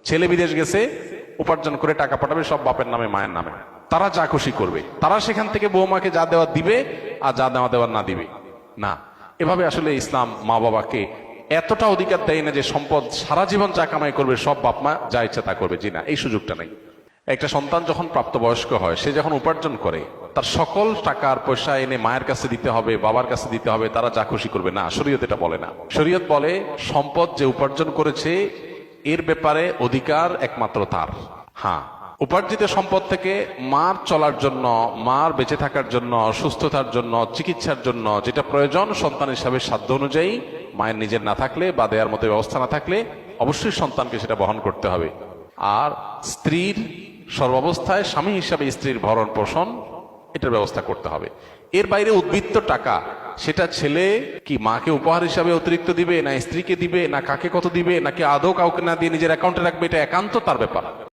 ছেলে বিদেশ গেছে, উপার্জন করে টাকা পাঠাবে সব বাপের নামে মায়ের নামে, তারা যা খুশি করবে, তারা সেখান থেকে বৌমাকে যা দেওয়া দিবে আর যা দেওয়া দেওয়ার না দিবে না। এভাবে আসলে ইসলাম মা বাবাকে এতটা অধিকার দেয় না যে সম্পদ সারা জীবন যা কামাই করবে সব বাপ মা যা ইচ্ছা তা করবে, জি না, এই সুযোগটা নেই। একটা সন্তান যখন প্রাপ্তবয়স্ক হয়, সে যখন উপার্জন করে, তার সকল টাকার পয়সা এনে মায়ের কাছে দিতে হবে, বাবার কাছে দিতে হবে, তারা যা খুশি করবে না, শরীয়ত এটা বলে না। শরীয়ত বলে সম্পদ যে উপার্জন করেছে এর ব্যাপারে অধিকার একমাত্র তার। হ্যাঁ, উপার্জিত সম্পদ থেকে মার চলার জন্য, মার বেঁচে থাকার জন্য, সুস্থতার জন্য, চিকিৎসার জন্য যেটা প্রয়োজন সন্তান হিসাবে সাধ্য অনুযায়ী, মায়ের নিজের না থাকলে বা দেওয়ার মতো ব্যবস্থা না থাকলে অবশ্যই সন্তানকে সেটা বহন করতে হবে। আর স্ত্রীর সর্বাবস্থায় স্বামী হিসাবে স্ত্রীর ভরণ পোষণ এটার ব্যবস্থা করতে হবে। এর বাইরে উদ্বৃত্ত টাকা সেটা ছেলে কি মাকে উপহার হিসাবে অতিরিক্ত দিবে, না স্ত্রীকে দিবে, না কাকে কত দিবে, নাকি আদৌ কাউকে না দিয়ে নিজের অ্যাকাউন্টে রাখবে, এটা একান্ত তার ব্যাপার।